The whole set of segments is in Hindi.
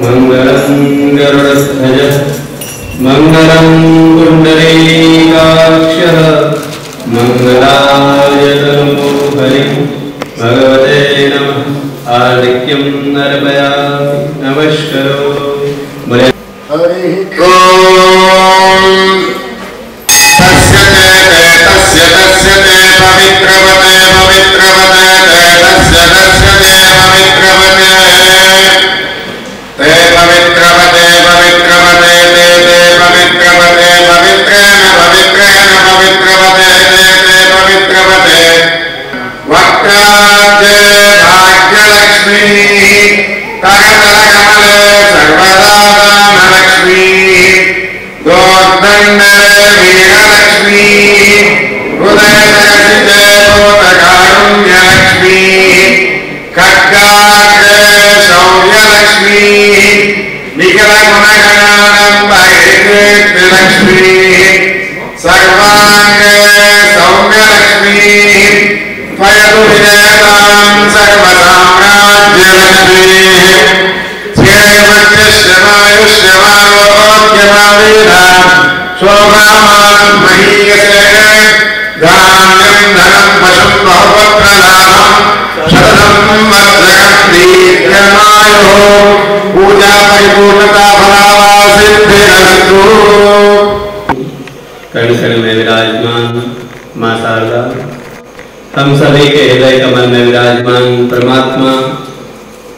मंगलं गरुडध्वज मंगलं पुण्डरीकाक्षः मंगलाय तनूहरि भगवते नमः। आधिक्यं नर्पयामि नमस्करो बोले हरि ओम। तस्य ते पवित्रवते पवित्रवते तस्य ते पवित्रवते ते पवित्रवते पवित्रवते ते पवित्रवते पवित्रेण पवित्रेण पवित्रवते ते पवित्रवते वक्त्राब्जे भाग्यलक्ष्मी करतलकमले सर्वदा दानलक्ष्मी गोर्दण्डे वीरलक्ष्मी हृदयदर्शिते भूतकारुण्यलक्ष्मी खड्गाग्रे शौर्यलक्ष्मी निखिलगुणगणाडम्बैर्लक्ष्मी सर्वाङ्गे सौम्यलक्ष्मी त्वयदुहितां सर्वसाम्राज्यलक्ष्मी श्रेयमध्यश्रमायुष्यमारोग्यमावीरा शोभामानं महीयसे धान्यं धनं पशुं बहुपुत्रलाभं शततं वर्षं दीर्घमायुः पूजा परिपूर्णता फलावासिद्धिरस्तु। कण कण में विराजमान मां शारदा, हम सभी के हृदय कमल में विराजमान परमात्मा,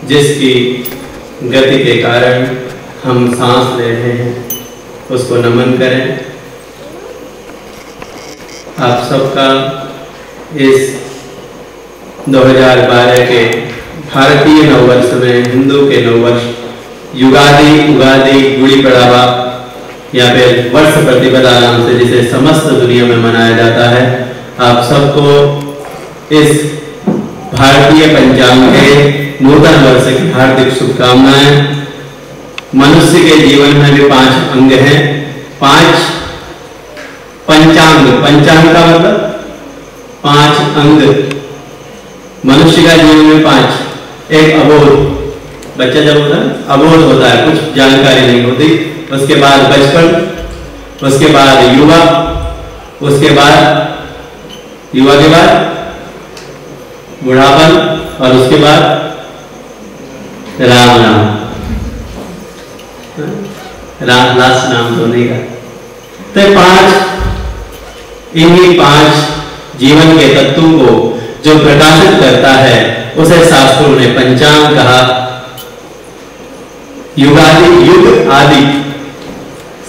जिसकी गति के कारण हम सांस ले रहे हैं, उसको नमन करें। आप सबका इस 2012 के भारतीय नववर्ष में, हिंदू के नववर्ष युगादि, उगादि, गुड़ी पड़ावा या फिर वर्ष प्रतिपदा नाम से जिसे समस्त दुनिया में मनाया जाता है, आप सबको इस भारतीय पंचांग के नूतन वर्ष की हार्दिक शुभकामनाएं। मनुष्य के जीवन में भी 5 अंग हैं, 5 पंचांग, पंचांग का मतलब 5 अंग। मनुष्य का जीवन में 5, एक अबोध, बच्चा जब होता है अबोध होता है, कुछ जानकारी नहीं होती, उसके बाद बचपन, उसके बाद युवा, उसके बाद युवा के बाद बुढ़ापन और उसके बाद राम नाम, लास्ट नाम तो नहीं का। तो 5, इन्हीं 5 जीवन के तत्वों को जो प्रकाशित करता है उसे शास्त्रों ने पंचांग कहा। युगादि, युग आदि,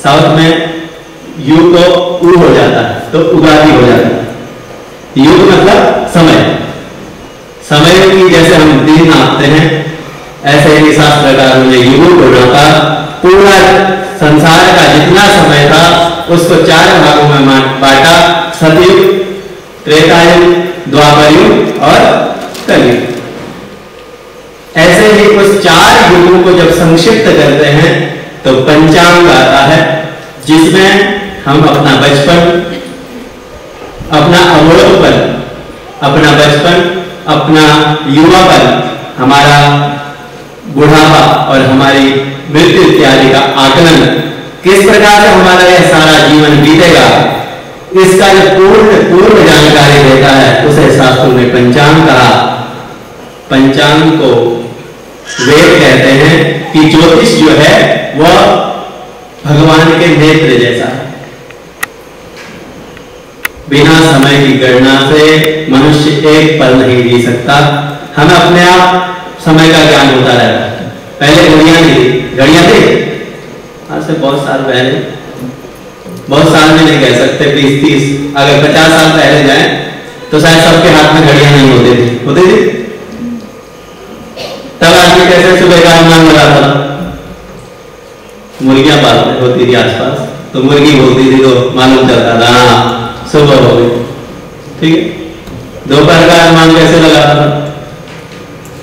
साउथ में यु को उ हो जाता है तो उगादि हो जाता है। युग मतलब समय, समय की जैसे हम दिन नापते हैं, ऐसे ही शास्त्रकारों ने युगों को नापा। पूरा संसार का जितना समय था उसको 4 भागों में बांटा, सतयुग, त्रेतायुग, द्वापरयुग और कलयुग। ऐसे ही उस 4 युगों को जब संक्षिप्त करते हैं तो पंचांग आता है, जिसमें हम अपना बचपन, अपना अबोधपन, अपना बचपन, अपना युवापन, हमारा बुढ़ापा और हमारी मृत्यु इत्यादि का आकलन, किस प्रकार से हमारा यह सारा जीवन बीतेगा, इसका जो पूर्ण जानकारी देता है उसे शास्त्रों ने पंचांग कहा। पंचांग को वेद कहते हैं कि ज्योतिष जो है वह भगवान के नेत्र जैसा है। बिना समय की गणना से मनुष्य एक पल नहीं जी सकता। हमें अपने आप समय का ज्ञान होता रहता है। पहले घड़ियां थी, आज से बहुत साल पहले, बहुत साल में नहीं कह सकते, 20-30, अगर 50 साल पहले जाए तो शायद सबके हाथ में घड़ियां नहीं होती थी। तब आदमी कैसे सुबह का अनुमान लगाता था? मुर्गियां पालते होती थी आसपास, तो मुर्गी बोलती थी तो मालूम चलता था हाँ सुबह हो गई। ठीक है, दोपहर का अनुमान कैसे लगाता था?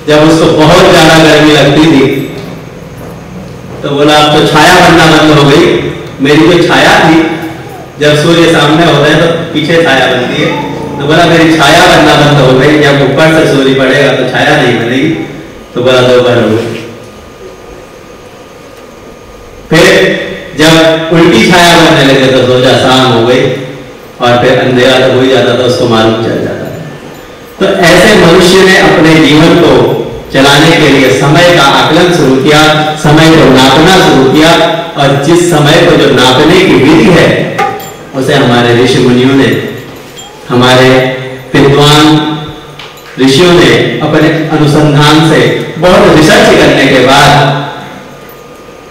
जब उसको बहुत ज्यादा गर्मी लगती थी तो बोला अब तो छाया बनना बंद हो गई। मेरी जो छाया थी, जब सूर्य सामने होता है तो पीछे छाया बनती है, तो बोला मेरी छाया बनना बंद हो गई, जब ऊपर से सूर्य पड़ेगा तो छाया नहीं बनेगी, तो बोला दोपहर हो गई। फिर जब उल्टी छाया बनने लगे तो सोचा शाम हो गई, और फिर अंधेरा तो हो ही जाता था, उसको मालूम चल जाता है। तो ऐसे मनुष्य ने अपने जीवन को चलाने के लिए समय का आकलन शुरू किया, समय को नापना शुरू किया, और जिस समय को जो नापने की विधि है उसे हमारे ऋषि मुनियों ने, हमारे विद्वान ऋषियों ने अपने अनुसंधान से बहुत रिसर्च करने के बाद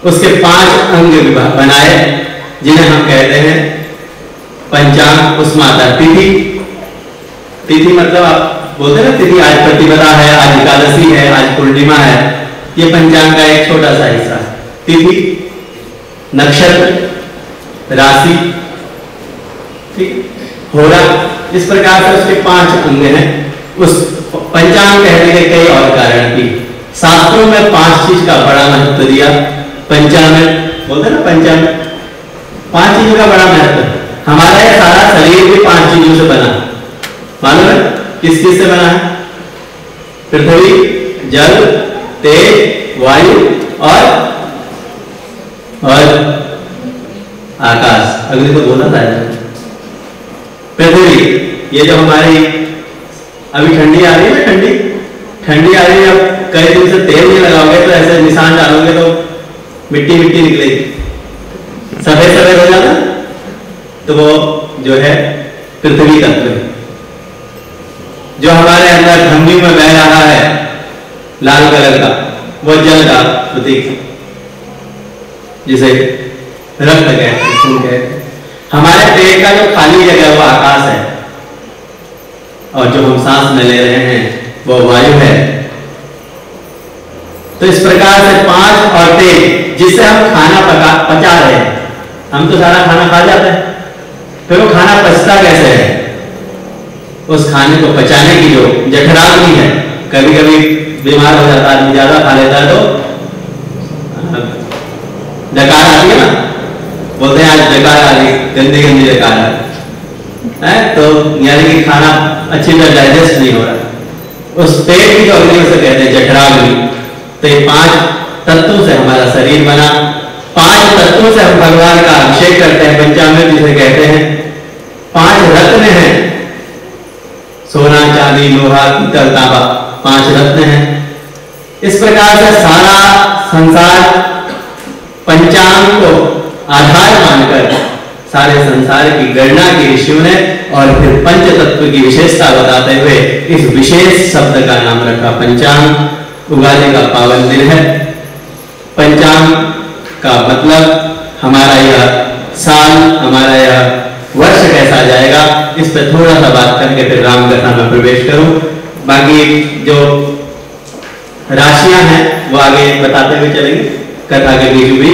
उसके 5 अंग बनाए, जिन्हें हम कहते हैं पंचांग। उसमें आता तिथि, तिथि मतलब आप बोलते हैं ना तिथि, आज प्रतिपदा है, आज एकादशी है, आज पूर्णिमा है, ये पंचांग का एक छोटा सा हिस्सा है। तिथि, नक्षत्र, राशि, ठीक, होरा, इस प्रकार से उसके 5 अंग हैं। उस पंचांग कहने के कई और कारण भी, शास्त्रों में 5 चीज का बड़ा महत्व दिया। पंचांग बोलते ना, पंचांग 5 चीजों का बड़ा महत्व। हमारा ये सारा शरीर भी 5 चीजों से बना, मालूम है किस किस से बना है? पृथ्वी, जल, तेज, वायु और आकाश। अगले तो बोला था पृथ्वी, ये जो हमारी अभी ठंडी आ रही है ना, ठंडी आ रही है, अब कई दिन से तेल नहीं लगाओगे तो ऐसे निशान डालोगे तो मिट्टी मिट्टी निकलेगी, सफेद सफेद हो जाता, तो वो जो है पृथ्वी तत्व है। जो हमारे अंदर धमनी में बह रहा है लाल कलर का, वो जल का प्रतीक, जिसे रक्त कहते हैं, खून कहते हैं। हमारे पेट का जो खाली जगह है वो आकाश है, और जो हम सांस में ले रहे हैं वो वायु है। तो इस प्रकार से 5 और तेज, जिससे हम खाना पचा रहे हैं। हम तो सारा खाना खा जाते हैं, फिर वो खाना पचता कैसे है? उस खाने को पचाने की जो जठराग्नि है, कभी कभी बीमार हो जाता आदमी, ज्यादा खा लेता है तो डकार आती है ना, बोलते हैं आज डकार आ गई, गंदी गंदी डकार है, तो यानी कि खाना अच्छी तरह डाइजेस्ट नहीं हो रहा। उस पेट की जो अग्नि उसे कहते हैं जठराग्नि। तो ये 5 तत्वों से हमारा शरीर बना, 5 तत्वों से हम भगवान का अभिषेक करते हैं, पंचामृत जिसे कहते हैं। 5 रत्न हैं, सोना, चांदी, लोहा, पीतल, तांबा, 5 रत्न हैं। इस प्रकार से सारा संसार पंचांग को आधार मानकर सारे संसार की गणना की ऋषियों ने, और फिर पंच तत्व की विशेषता बताते हुए इस विशेष शब्द का नाम रखा पंचांग। उगाने का पावन दिन है। पंचांग का मतलब हमारा यह साल, हमारा यह वर्ष कैसा जाएगा, इस पर थोड़ा सा बात करके फिर राम कथा में प्रवेश करूं। बाकी जो राशियां हैं वो आगे बताते हुए चलेंगे कथा के बीच भी।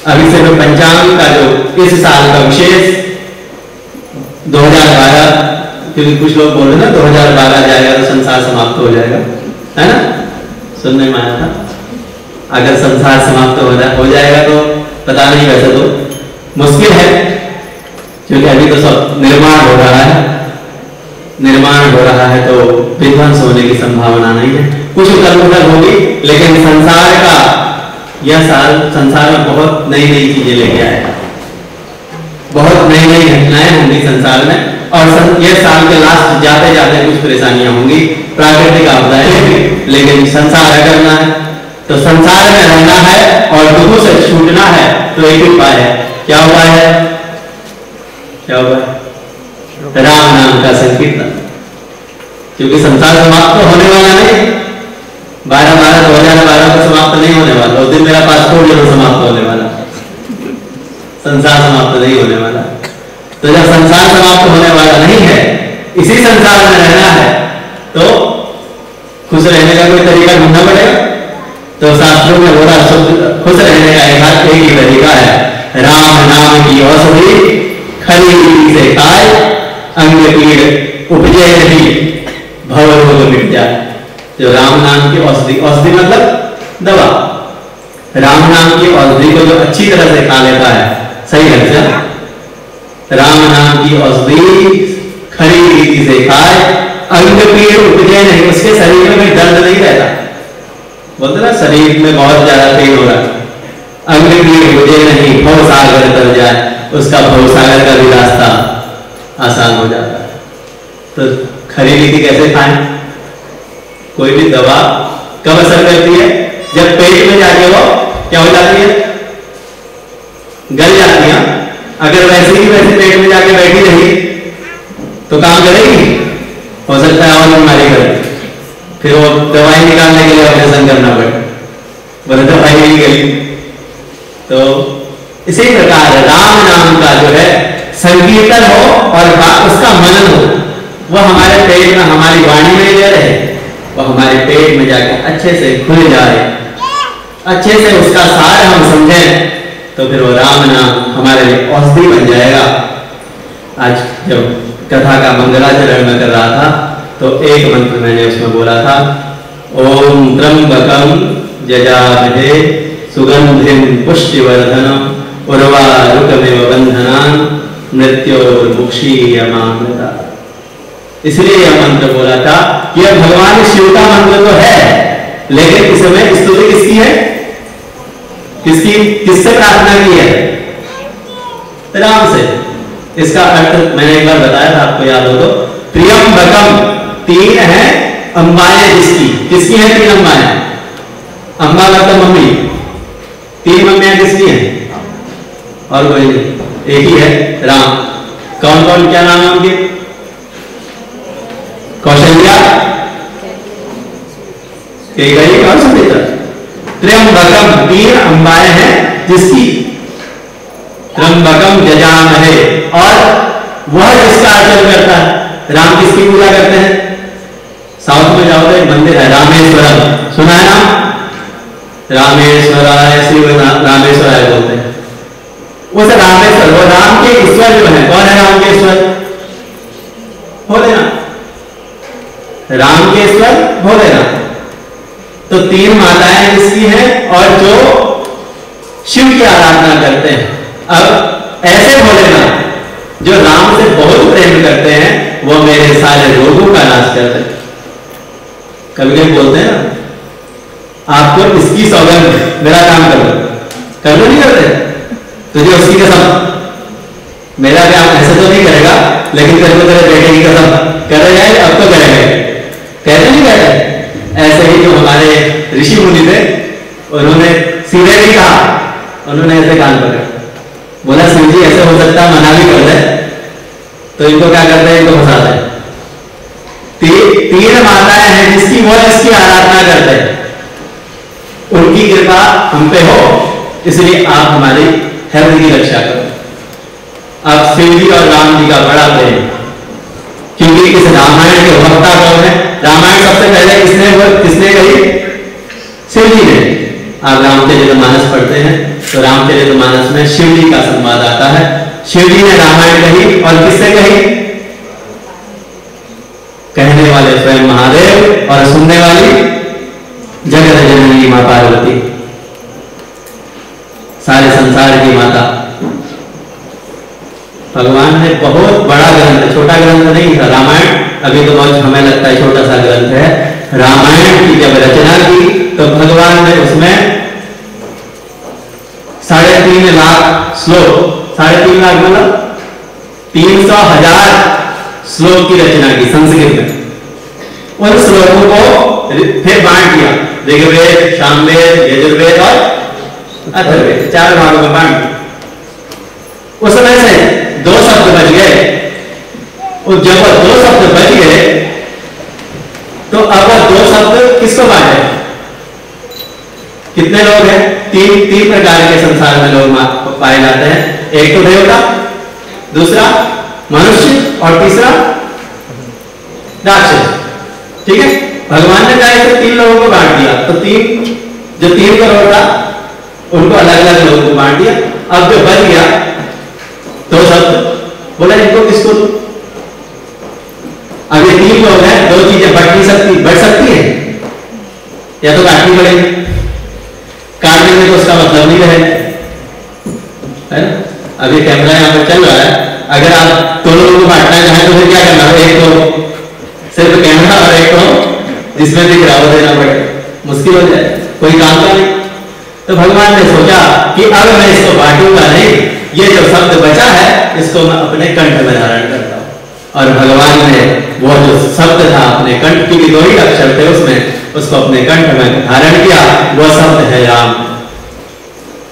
अभी से पंचांग का जो इस साल का विशेष 2012, क्योंकि कुछ लोग बोल रहे ना 2012 जाएगा तो संसार समाप्त हो जाएगा, है ना, सुनने में आया था। अगर संसार समाप्त हो जाएगा तो पता नहीं, वैसे तो मुश्किल है, क्योंकि अभी तो सब निर्माण हो रहा है, निर्माण हो रहा है तो विध्वंस होने की संभावना नहीं है। कुछ उथल-पुथल होगी, लेकिन संसार का यह साल संसार में बहुत नई नई चीजें लेके आएगा, बहुत नई नई घटनाएं होंगी संसार में। और यह साल के लास्ट जाते जाते कुछ परेशानियां होंगी, प्राकृतिक आपदाएं होंगी, लेकिन संसार करना है तो संसार में रहना है और दुखों से छूटना है तो एक ही उपाय है। क्या उपाय है? क्या उपाय? राम नाम का संकीर्तन। क्योंकि संसार समाप्त तो होने वाला नहीं, 12/12/2012 को समाप्त नहीं होने वाला। उस दिन मेरा पासपोर्ट जरूर समाप्त होने वाला, संसार समाप्त नहीं होने वाला। तो जब संसार समाप्त होने वाला नहीं है, इसी संसार में रहना है तो खुश रहने का कोई तरीका ढूंढना पड़ेगा। तो शास्त्रों में बोला खुश रहने का एक ही तरीका है, राम नाम की औषधि खरी से खाए, अंग पीड़ उपजे नहीं, भव रोग मिट जाए। जो राम नाम की औषधि, औषधि मतलब दवा, राम नाम की औषधि को जो अच्छी तरह से खा लेता है, सही ढंग से राम नाम की औषधि खरी रीति से खाए, अंग पीड़ उपजे नहीं, उसके शरीर में कोई दर्द नहीं रहता। बोलते ना शरीर में बहुत ज्यादा पेन हो रहा है, अग्निवीर मुझे नहीं भव सागर तर जाए, उसका भव सागर का भी रास्ता आसान हो जाता है। तो खरी नीति कैसे खाएं? कोई भी दवा कब असर करती है? जब पेट में जाके वो क्या हो जाती है? गल जाती है। अगर वैसे ही वैसे पेट में जाके बैठी रही तो काम करेगी? हो सकता है और बीमारी करे, फिर वो दवाई निकालने के लिए ऑपरेशन करना पड़े, बोले दवाई नहीं गई। तो इसी प्रकार राम नाम का जो है संकीर्तन हो और उसका मनन हो, वह हमारे पेट में, हमारी वाणी में ले रहे, वह हमारे पेट में जाकर अच्छे से खुल जाए, अच्छे से उसका सार हम समझें, तो फिर वो राम नाम हमारे लिए औषधि बन जाएगा। आज जब कथा का मंगलाचरण में कर रहा था तो एक मंत्र मैंने उसमें बोला था, ओम त्र्यंबकम जजामहे सुगंधिम पुष्टिवर्धनम उर्वारुकमेव बंधनान मृत्योर्मुक्षीयमामृता। इसलिए यह मंत्र बोला था कि यह भगवान शिव का मंत्र तो है, लेकिन इस समय स्तुति किसकी है? किससे प्रार्थना की है? राम से। इसका अर्थ मैंने एक बार बताया था, आपको याद हो तो, त्र्यंबकम, तीन है अंबाएं जिसकी, किसकी है तीन अंबाएं? अंबा मतलब मम्मी, तीन मम्मियां किसकी हैं? और कोई नहीं, एक ही है, राम। कौन कौन, क्या नाम है उनके? कौशल्या, कैकेयी और सुमित्रा। त्र्यंबकम, तीन अंबाएं हैं जिसकी, त्र्यंबकम जजामहे, और वह जिसका आचरण करता है। राम किसकी पूजा करते हैं? साउथ में जाओ तो एक मंदिर है रामेश्वरम, सुना है नाम? रामेश्वराय, शिव रामेश्वराय बोलते हैं। उस रामेश्वर, वो राम के ईश्वर जो है, कौन है राम के ईश्वर? भोलेनाथ। राम के ईश्वर भोलेनाथ। तो तीन माताएं जिसकी हैं और जो शिव की आराधना करते हैं। अब ऐसे भोलेनाथ जो राम से बहुत प्रेम करते हैं, वो मेरे सारे रोगों का नाश करते हैं। कभी कभी बोलते हैं ना, आपको इसकी सौगंध, मेरा काम कर लो, नहीं करते? तुझे उसकी कसम, मेरा काम ऐसे तो नहीं करेगा, लेकिन तेरे को तेरे बेटे की कसम करेगा, अब तो करेगा। कहते नहीं कहते? ऐसे ही जो हमारे ऋषि मुनि थे, उन्होंने सीधे भी कहा, उन्होंने ऐसे कान पकड़ा, बोला शिव जी ऐसे हो सकता है मना भी कर दे, तो इनको क्या करते हैं? इनको फंसाते हैं। तीन माताएं हैं जिसकी वो जिसकी आराधना करते हैं, उनकी कृपा हम पे हो, इसलिए आप हमारी हेल्थ की रक्षा करो। अब शिव जी और राम जी का बड़ा प्रेम, क्योंकि इस रामायण के वक्ता कौन है? रामायण सबसे पहले किसने कही? शिव जी ने। आप रामचरितमानस पढ़ते हैं तो रामचरितमानस में शिव जी का संवाद आता है। शिव जी ने रामायण कही, और किससे कही? कहने वाले स्वयं महादेव और सुनने वाली जगत जननी मां पार्वती, सारे संसार की माता। भगवान ने बहुत बड़ा ग्रंथ, छोटा ग्रंथ नहीं था रामायण, अभी तो बहुत हमें लगता है छोटा सा ग्रंथ है। रामायण की जब रचना की तो भगवान ने उसमें 3.5 लाख श्लोक, 3.5 लाख मतलब 300,000 श्लोक की रचना की संस्कृत में। उन श्लोकों को फिर बांट दिया, ऋग्वेद, सामवेद, यजुर्वेद और अथर्ववेद, 4 भागों में बांट दिया। उसमें से 2 शब्द बच गए, और जब 2 शब्द बच गए तो अब 2 शब्द किसको बांटे? कितने लोग हैं? तीन प्रकार के संसार में लोग पाए जाते हैं। एक तो देवता, दूसरा मनुष्य, और तीसरा राक्षस। ठीक है, भगवान ने चाहे तो 3 लोगों को बांट दिया, तो 3 करोड़ था उनको अलग अलग लोगों को बांट दिया। अब जो बच गया 2 शब्द, बोला इनको किसको दो? अब ये 3 लोग हैं, 2 चीजें बढ़ सकती है, या तो काटनी पड़ेगी, काट देंगे तो उसका मतलब नहीं रहेगा, है ना? अब ये कैमरा यहाँ पर चल रहा है, अगर आप 2 लोगों को बांटना चाहें तो फिर क्या करना है? एक तो सिर्फ कैमरा और एक तो जिसमें दिख रहा हो देना पड़ेगा, मुश्किल हो जाए, कोई काम का नहीं। तो भगवान ने सोचा कि अब मैं इसको बांटूंगा नहीं, ये जो शब्द बचा है इसको मैं अपने कंठ में धारण करता हूं। और भगवान ने वो जो शब्द था अपने कंठ की, 2 ही अक्षर थे उसमें, उसको अपने कंठ में धारण किया। वो शब्द है राम।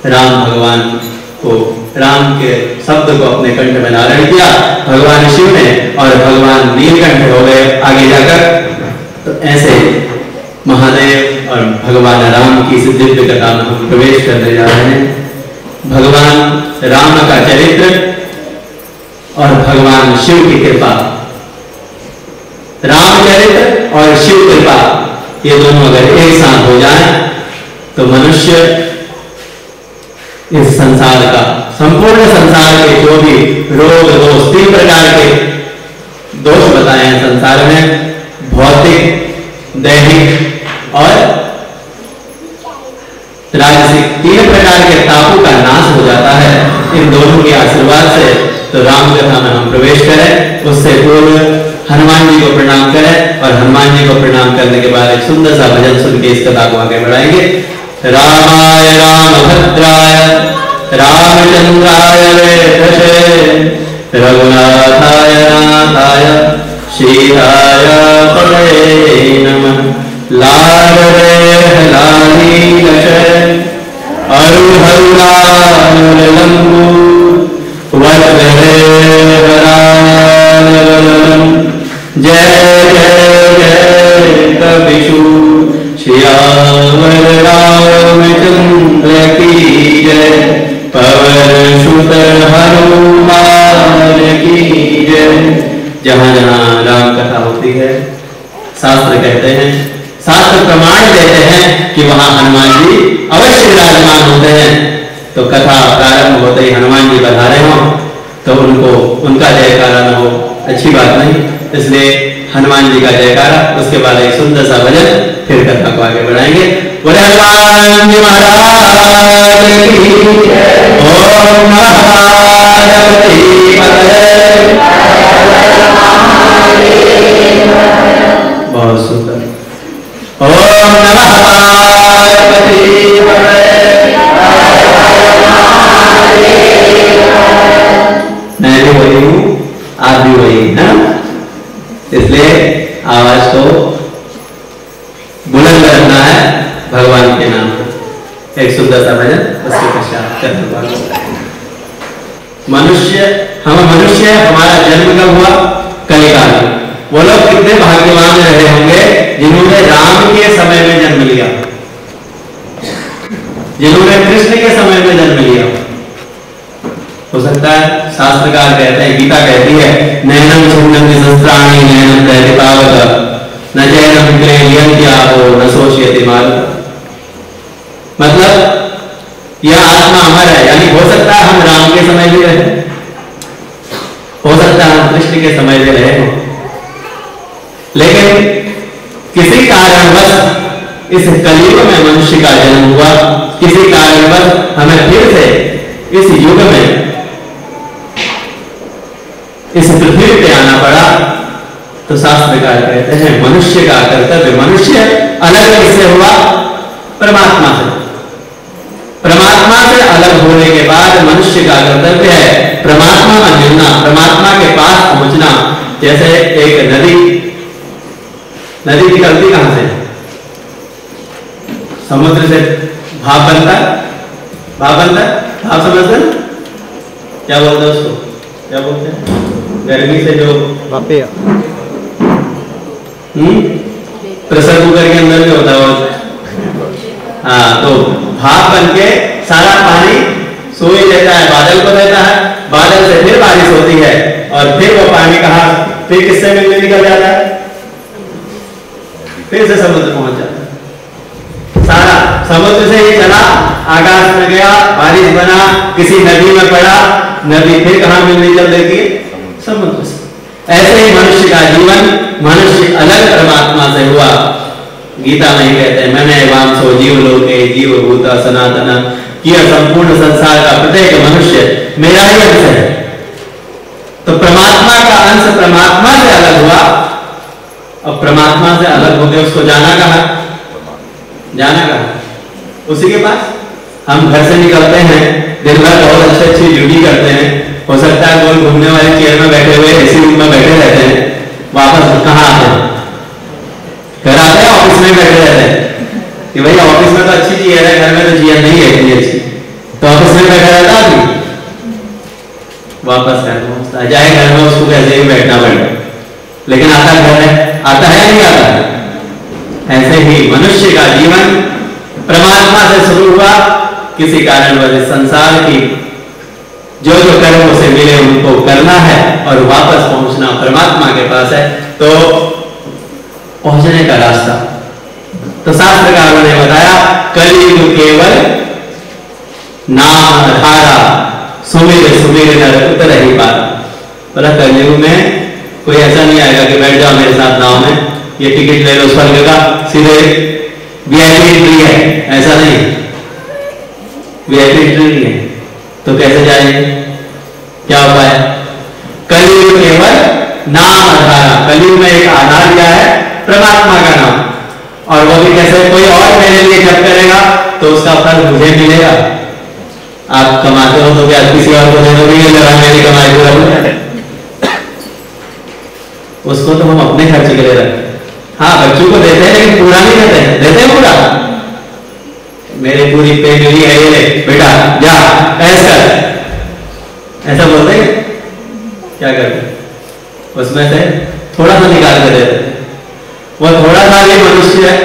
राम भगवान को, राम के शब्द को अपने कंठ में धारण किया भगवान शिव ने, और भगवान नीलकंठ हो गए आगे जाकर। तो ऐसे महादेव और भगवान राम की इस दिव्य कथा में हम प्रवेश करने जा रहे हैं। भगवान राम का चरित्र और भगवान शिव की कृपा, रामचरित्र और शिव कृपा, ये दोनों अगर एक साथ हो जाए तो मनुष्य इस संसार का, संपूर्ण संसार के जो भी रोग दोष, 3 प्रकार के दोष बताए हैं संसार में, भौतिक, दैहिक और राजसिक, 3 प्रकार के तापों का नाश हो जाता है इन दोनों के आशीर्वाद से। तो राम कथा में हम प्रवेश करें उससे पूर्व हनुमान जी को प्रणाम करें, और हनुमान जी को प्रणाम करने के बाद एक सुंदर सा भजन सुन के इस कथा को आगे बढ़ाएंगे। रामाय रामभद्राय रामचंद्राय वेधसे रघुनाथाय नाथाय सीताय पतये नमः। लाल रे लाली लक्ष्य अरु हरुलाल लंबू वज्रे हरालम। जय जय जय कविशु श्यामल रामचंद्र की जय, पवन सुत हनुमान की जय। जहां जहां राम कथा होती है, शास्त्र कहते हैं, शास्त्र प्रमाण देते हैं कि वहां हनुमान जी अवश्य विराजमान होते हैं। तो कथा प्रारंभ होते ही हनुमान जी बधारे हो तो उनको, उनका जयकारा न हो अच्छी बात नहीं, इसलिए हनुमान जी का जयकारा, उसके बाद एक सुंदर सा भजन, फिर कथा को आगे बढ़ाएंगे। बोले हनुमान जी महाराज की जय। ओम महागणपति पतये। बहुत सुंदर। ओम नमः पार्वती पतये। मैं भी वही हूँ, आप भी वही हैं, इसलिए आवाज को बुलंद रखना है भगवान के नाम पर। एक सुंदर सा भजन, उसके पश्चात करना। मनुष्य, हम मनुष्य, हमारा जन्म कब हुआ? कलिकाल में। वो लोग कितने भाग्यवान रहे होंगे जिन्होंने राम के समय में जन्म लिया, जिन्होंने कृष्ण के समय में जन्म लिया। हो सकता है शास्त्रकार कहते हैं, गीता कहती है, नैनम छिन्नम शस्त्राणि नैनम दैतिपावत न चैनम क्लेयन्त्याहो न शोष्यति मारुतः। मतलब यह आत्मा अमर है, यानी हो सकता है हम राम के समय भी रहे, हो सकता है हम कृष्ण के समय भी रहे हो, लेकिन किसी कारणवश इस कलयुग में मनुष्य का जन्म हुआ, किसी कारणवश हमें फिर से इस युग में इस पृथ्वी पे आना पड़ा। तो शास्त्रकार कहते हैं मनुष्य का कर्तव्य, मनुष्य अलग किससे हुआ? परमात्मा से। परमात्मा से अलग होने के बाद मनुष्य का कर्तव्य है परमात्मा में मिलना, परमात्मा के पास पहुंचना। जैसे एक नदी, नदी निकलती कहां से? समुद्र से। भाप बनता, भाप बनता, भाप समझते ना? क्या बोलते हैं उसको, क्या बोलते हैं? गर्मी से जो भापे, प्रेशर कुकर के अंदर में होता है। हाँ, तो भाप बनके सारा पानी सोई देता है, बादल को देता है, बादल से फिर बारिश होती है, और फिर वो पानी कहाँ, फिर किससे मिलने निकल जाता है? फिर से समुद्र पहुंच जाता है। सारा समुद्र से ही चला, आकाश में गया, बारिश बना, किसी नदी में पड़ा, नदी फिर कहाँ मिलने निकल देती है? समुद्र से। ऐसे ही मनुष्य का जीवन, मनुष्य अलग परमात्मा से हुआ। गीता में ही कहते हैं, मैंने वांसो जीव लोके जीव भूता सनातन, किया संपूर्ण संसार का प्रत्येक मनुष्य मेरा ही अंश है। तो परमात्मा का अंश परमात्मा से अलग हुआ, अब परमात्मा से अलग हो गए, उसको जाना कहाँ? जाना कहाँ? उसी के पास। हम घर से निकलते हैं, दिन भर बहुत अच्छी अच्छी ड्यूटी करते हैं, हो सकता है गोल घूमने वाले चेयर में बैठे हुए एसी रूम में बैठे रहते हैं, वापस कहाँ आते हैं? घर आते हैं, ऑफिस में बैठे रहते हैं कि भाई ऑफिस में तो अच्छी चेयर है, घर में तो चेयर नहीं है इतनी अच्छी, तो ऑफिस में बैठा रहता आदमी, वापस घर पहुंचता है, जाए घर में उसको कैसे ही बैठना पड़ेगा, लेकिन आता घर है, आता है नहीं आता है? ऐसे ही मनुष्य का जीवन परमात्मा से शुरू हुआ, किसी कारणवश संसार की जो जो कर्मों से मिले उनको करना है और वापस पहुंचना परमात्मा के पास है। तो पहुंचने का रास्ता तो शास्त्रकारों ने बताया, कलियुग केवल नाम धारा, सुमिर सुमिर नर उतर ही पारा। बोला कलियुग में कोई ऐसा नहीं आएगा कि बैठ जाओ मेरे साथ नाव में, ये टिकट ले लो स्वर्ग का, सीधे वीआईपी एंट्री है, ऐसा नहीं, वीआईपी एंट्री नहीं है, तो कैसे जाएंगे? क्या उपाय? कलियुग केवल नाम आधार, कलियुग में एक आधार क्या है? परमात्मा का नाम, और वो भी कैसे? कोई और मेरे लिए जप करेगा तो उसका फल मुझे मिलेगा। आप कमाते हो तो क्या किसी और को दे दोगे? लगा मेरी कमाई पूरा हो जाए, उसको तो हम अपने खर्चे के लिए रखते हैं। हाँ, बच्चों को देते हैं लेकिन पूरा नहीं देते हैं, देते हैं पूरा, मेरी पूरी पे मिली है, ये बेटा जा ऐसा कर, ऐसा बोलते हैं। क्या करते? उसमें से थोड़ा सा निकाल कर देते हैं, वो थोड़ा सा ये मनुष्य है,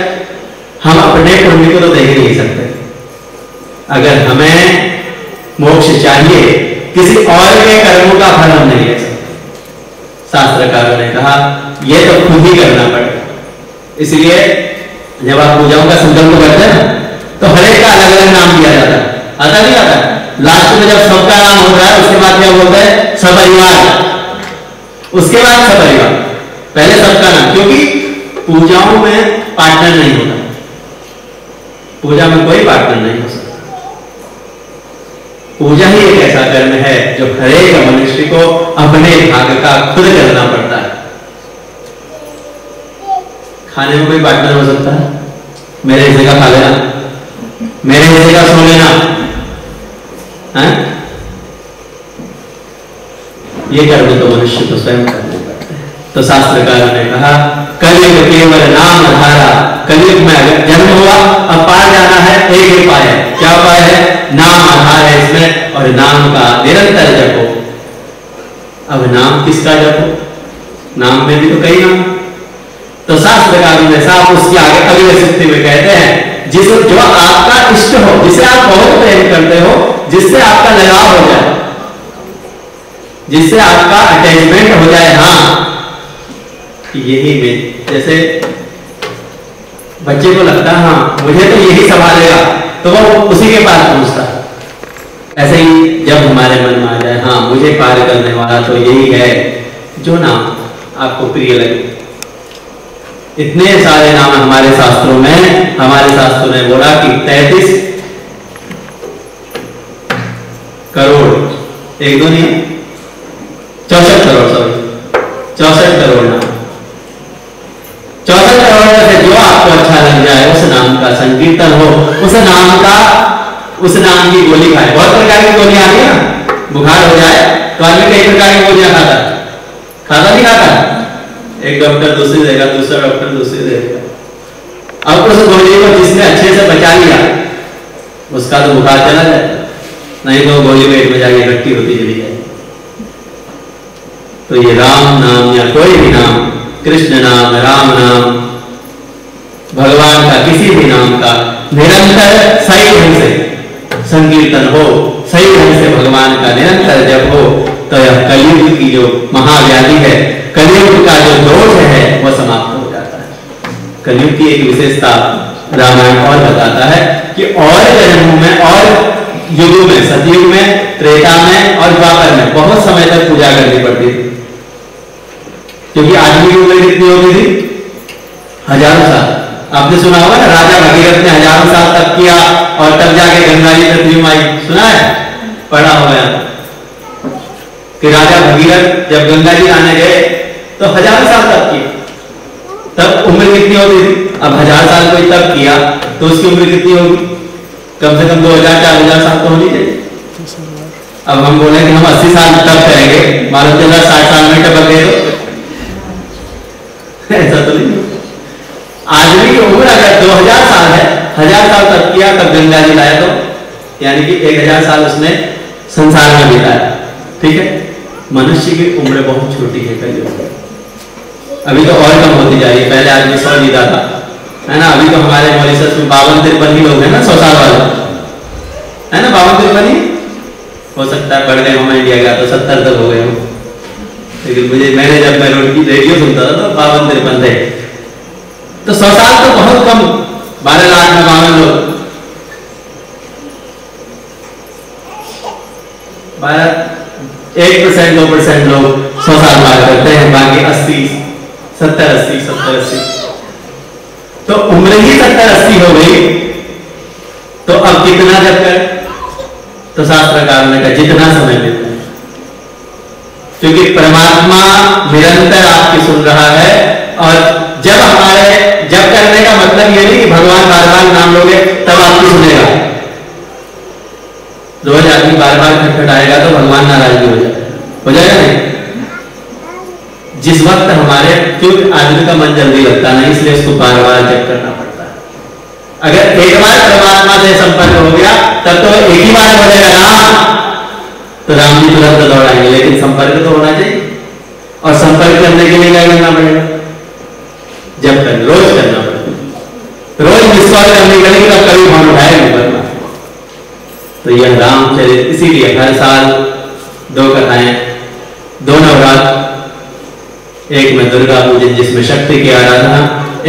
हम अपने पुण्य को तो देख नहीं सकते। अगर हमें मोक्ष चाहिए, किसी और के कर्मों का फल हम नहीं ले सकते। शास्त्रकारों ने कहा यह तो खुद ही करना पड़ेगा। इसलिए जब आप पूजाओं का संकल्प करते हैं तो हर एक का अलग अलग नाम दिया जाता है, आता नहीं आता? लास्ट में जब सबका नाम होता है उसके बाद क्या बोलते हैं? सपरिवार, उसके बाद सपरिवार, पहले सबका नाम, क्योंकि पूजाओं में पार्टनर नहीं होता, पूजा में कोई पार्टनर नहीं हो सकता। पूजा ही एक ऐसा कर्म है जो हर एक मनुष्य को अपने भाग का खुद करना पड़ता है। खाने में कोई पार्टनर हो सकता है? मेरे हिस्से का खा लेना, मेरे हिस्से का सो लेना है? ये कर्म तो मनुष्य को स्वयं करना पड़ता है। तो शास्त्रकारों ने कहा कलियुग केवल नाम धारा, कलियुग में अगर जन्म हुआ, अब पार जाना है, एक ही उपाय है। क्या उपाय है? नाम आधार है इसमें, और नाम का निरंतर जपो। अब नाम किसका जपो? नाम में भी तो कई नाम। तो शास्त्रकारों ने साफ उसकी आगे अगले सूक्ति में कहते हैं, जिस जो आपका इष्ट हो, जिसे आप बहुत प्रेम करते हो, जिससे आपका लगाव हो जाए, जिससे आपका अटैचमेंट हो जाए, हाँ यही में, जैसे बच्चे को लगता है हाँ मुझे तो यही संभालेगा, तो वो उसी के पास पहुंचता है। ऐसे ही जब हमारे मन में आ जाए हाँ मुझे पार करने वाला तो यही है, जो नाम आपको प्रिय लगे। इतने सारे नाम हमारे शास्त्रों में, हमारे शास्त्रों ने बोला कि 33 करोड़, एक दो नहीं, 64 करोड़, सॉरी 64 करोड़ नाम, 64 करोड़ में से जो आपको अच्छा लग जाए उस नाम का संकीर्तन हो, उस नाम की गोली खाए। बहुत प्रकार की गोलियां आती है ना, बुखार हो जाए तो आदमी कई प्रकार की गोलियां खाता है, खाता नहीं खाता? एक डॉक्टर दूसरी देगा, दूसरा डॉक्टर दूसरी देगा। अब उस गोली को जिसने अच्छे से बचा लिया उसका तो बुखार चला जाए, नहीं तो गोली पेट में जाके इकट्ठी होती चली जाए। तो ये राम नाम या कोई भी नाम, कृष्ण नाम, राम नाम, भगवान का किसी भी नाम का निरंतर सही ढंग से संकीर्तन हो, सही ढंग से भगवान का निरंतर जप हो, तो यह कलियुग की जो महाव्याधि है, कलियुग का जो दोष है वह समाप्त हो जाता है। कलियुग की एक विशेषता रामायण और बताता है कि और जन्मों में और युगों में, सतयुग में, त्रेता में और द्वापर में बहुत समय तक पूजा करनी पड़ती थी, क्योंकि आदमी की उम्र कितनी होती थी? हजारों साल। आपने सुना होगा ना, राजा भगीरथ ने हजारों साल तक किया और तब जाके गंगा जी पृथ्वी में आई, सुना है? पढ़ा हो गया कि राजा भगीरथ जब गंगा जी आने गए तो हजारों साल तक किया, तब उम्र कितनी होती थी? अब 1000 साल कोई तब किया तो उसकी उम्र कितनी होगी? कम से कम 2000-4000 साल तो होनी चाहिए। अब हम बोले कि हम 80 साल तक करेंगे, मालूम चला 60 साल में टपक गए तो ऐसा तो नहीं। आदमी की उम्र अगर 2000 साल है, 1000 साल तक किया तब गंगा जी लाया, तो यानी कि 1000 साल उसने संसार में बिताया। ठीक है, मनुष्य की उम्र बहुत छोटी है कलयुग। अभी तो और कम होती जा रही है, पहले आदमी 100 जीता था, है ना। अभी तो हमारे मॉरिशस में 52-53 ही लोग हैं ना 100 साल वाले, है ना। 52-53 ही हो सकता है, बढ़ गए हो। मैं इंडिया गया तो 70 तक हो गए हो, लेकिन मैंने जब मैं रेडियो सुनता था तो 52-53 थे। तो 100 साल तो बहुत कम, 12 लाख में 52 लोग, 1% 2% लोग 100 साल पार करते हैं, बाकी 70-80 तो उम्र ही 70-80 हो गई। तो अब कितना जब कर, तो शास्त्रकार ने कहा जितना समय देते हैं, क्योंकि परमात्मा निरंतर आपकी सुन रहा है। और जब करने का मतलब ये नहीं कि भगवान बार बार नाम लोगे तब आपकी सुनेगा। रोज आदमी बार बार खटखटाएगा तो भगवान नाराज हो जाएगा नहीं। जिस वक्त हमारे, क्योंकि आदमी का मन जल्दी लगता नहीं, इसलिए उसको बार बार जप करना पड़ता है। अगर एक बार परमात्मा से संपर्क हो गया तब तो एक ही बार बोलेगा राम, तो राम जी तुरंत दौड़ाएंगे, लेकिन संपर्क तो होना चाहिए। और संपर्क करने के लिए क्या करना पड़ेगा? जब कर रोज करना पड़ेगा। रोज विश्वास करने के लिए तब कभी मान उठाएगा परमात्मा। तो यह रामचरित, इसीलिए हर साल 2 कथाएं, 2 नवरात्र, एक में दुर्गा पूजन जिसमें शक्ति की आराधना,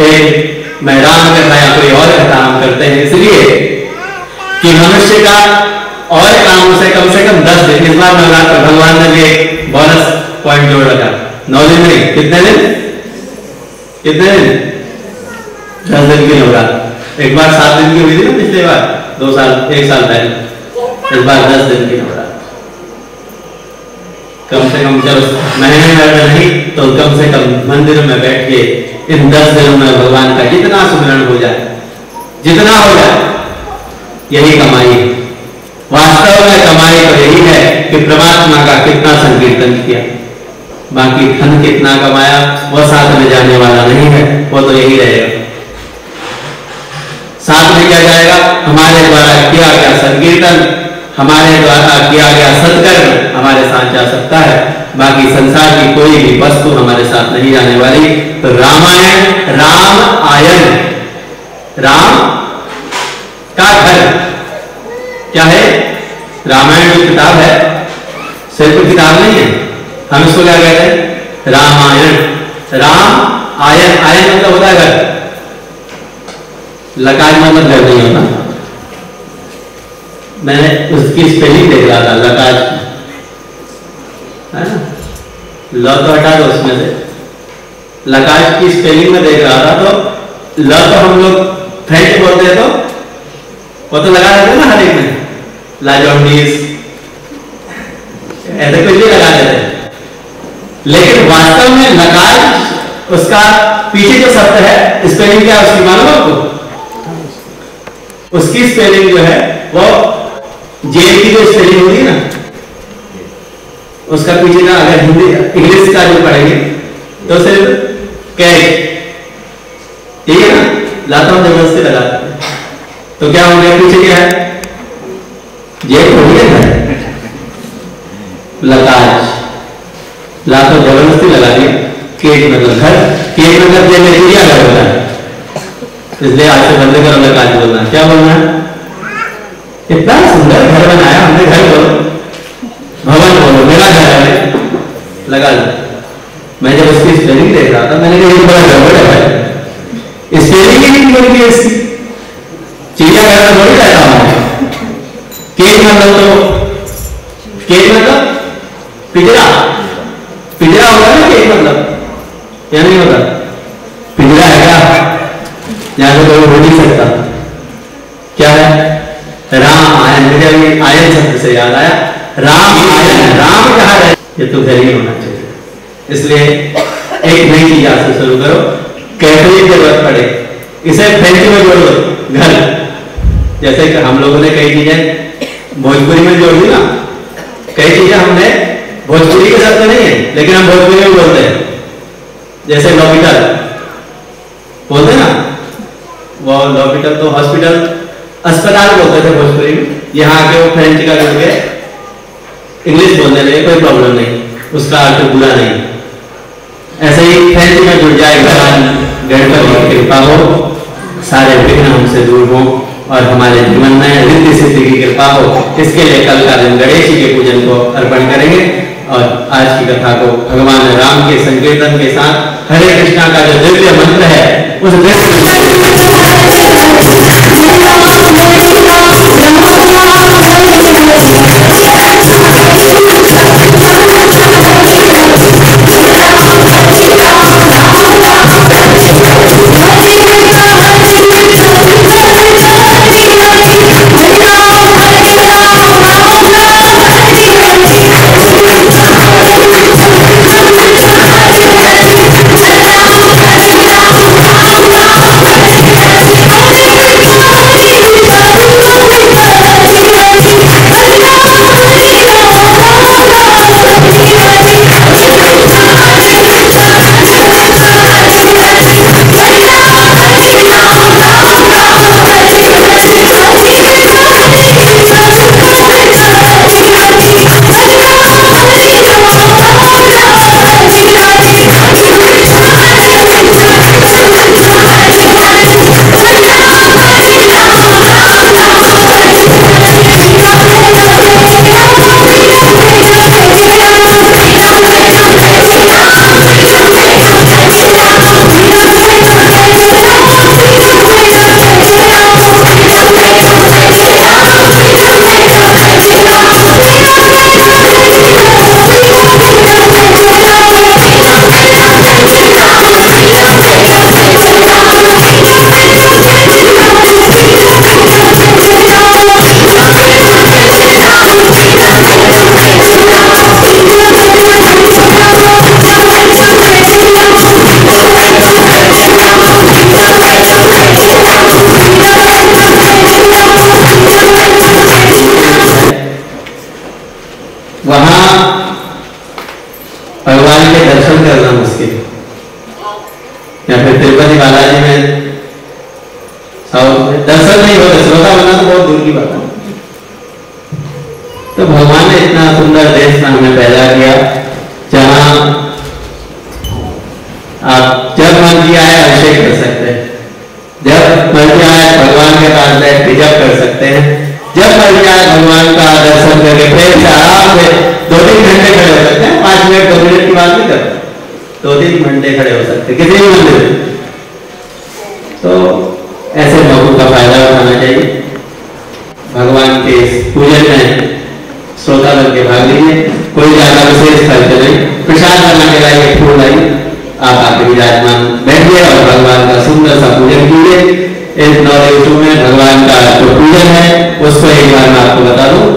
एक में राम कथा या कोई और कथा हम करते हैं, इसलिए कि मनुष्य का और कामों से कम 10 दिन। इस बार नवरात्र भगवान ने भी एक बोनस पॉइंट जोड़ रखा, 9 दिन नहीं, कितने दिन? 10 दिन की नवरात्र। एक बार 7 दिन की हुई थी ना पिछले बार, 1 साल पहले। इस बार 10 दिन की नवरात्र। कम से कम जब महीने में नहीं तो कम से कम मंदिर में बैठ के इन 10 दिनों में भगवान का जितना सुमिरन हो जाए, जितना हो जाए, यही कमाई है। वास्तव में कमाई तो यही है कि परमात्मा का कितना संकीर्तन किया। बाकी धन कितना कमाया वह साथ में जाने वाला नहीं है, वो तो यही रहेगा। साथ में क्या जाएगा? हमारे द्वारा किया गया संकीर्तन, हमारे द्वारा किया गया सत्कर्म हमारे साथ जा सकता है। बाकी संसार की कोई भी वस्तु हमारे साथ नहीं जाने वाली। तो रामायण, राम आयन, राम का घर क्या है? रामायण जो किताब है सिर्फ किताब नहीं है, हम इसको क्या कहते हैं? रामायण। राम आयन, आयन मतलब होता है घर, लकार मतलब घर नहीं होता। मैंने उसकी स्पेलिंग देख रहा था, लकार है ना, ल तो हटा दो उसमें से, लकार की स्पेलिंग में देख रहा था। तो ल तो हम लोग फ्रेंच बोलते हैं, तो वो तो लगा देते ना हर एक में, लाजोंडीज ऐसे कुछ भी लगा देते हैं। लेकिन वास्तव में लकार, उसका पीछे जो शब्द है स्पेलिंग क्या है उसकी मालूम आपको? उसकी स्पेलिंग जो है वो जेल की जो स्पेलिंग होती है ना, उसका पीछे का अगर हिंदी इंग्लिश का जो पढ़ेंगे तो सिर्फ कैश, ठीक है ना, लाता हूं जबरदस्ती लगाते हैं। तो क्या हो गया? पीछे क्या है? जेल हो गया, लकाज, लाता जबरदस्ती लगा दिया। केज मतलब घर, केज मतलब जेल में चिड़िया घर होता है, इसलिए आज से बंदे करो लकाज बोलना। क्या बोलना है? इतना सुंदर घर बनाया हमने, घर बोलो, भवन बोलो, मेरा घर है, लगा लो। मैं जब उसकी स्पेलिंग देख रहा था मैंने कहा बड़ा गड़बड़ है भाई, स्पेलिंग ही नहीं बोली है इसकी। चिड़ियाघर में थोड़ी रहता हूं। केज मतलब तो केज मतलब पिंजरा, पिंजरा होगा ना केज मतलब, या नहीं होता? पिंजरा है क्या? यहां से कोई हो नहीं सकता। क्या है? राम आयन। मुझे अभी आयन शब्द से याद आया, राम आयन, राम कहा है, ये तो घर ही होना चाहिए। इसलिए एक नई चीज आज से शुरू करो, कैसे जरूरत पड़े इसे फ्रेंच में जोड़ दो, घर। जैसे कि हम लोगों ने कई चीजें भोजपुरी में जोड़ दी ना, कई चीजें हमने भोजपुरी के साथ तो नहीं है लेकिन हम भोजपुरी में बोलते हैं। जैसे हॉस्पिटल बोलते ना, वो हॉस्पिटल तो हॉस्पिटल अस्पताल बोलते थे भोजपुरी में, यहाँ आके वो फ्रेंच का जोड़ के इंग्लिश बोलने लगे, कोई प्रॉब्लम नहीं, उसका अर्थ बुरा नहीं। ऐसे ही फ्रेंच में जुड़ जाए, गणपति की कृपा हो, सारे विघ्न हमसे दूर हो और हमारे जीवन में रिद्धि सिद्धि की कृपा हो। इसके लिए कल का दिन गणेश जी के पूजन को अर्पण करेंगे और आज की कथा को भगवान राम के संकीर्तन के साथ हरे कृष्णा का जो दिव्य मंत्र है उस करना मुश्किल, या फिर तिरुपति बालाजी में साउथ में दर्शन नहीं होते, श्रोता बनना तो बहुत दूर की बात है। तो भगवान ने इतना सुंदर देश में हमें पैदा किया जहां आप जब मन किया है अभिषेक कर सकते हैं, जब मन किया है भगवान के पास बैठ के जप कर सकते हैं, जब मन किया है भगवान का दर्शन करके फिर से आराम से 2-3 घंटे खड़े हो सकते हैं। 5 मिनट 2 मिनट की बात नहीं करते, 2-3 घंटे खड़े हो सकते हैं किसी भी मंदिर में। तो ऐसे मौकों का फायदा उठाना चाहिए। भगवान के पूजन में श्रोता बन के भाग लीजिए, कोई ज्यादा विशेष खर्च नहीं, प्रसाद बना के लाइए, फूल लाइए, आप आके विराजमान बैठिए और भगवान का सुंदर सा पूजन कीजिए। इस 9 दिवसों में भगवान का जो पूजन है उसको एक बार मैं आपको बता दूं।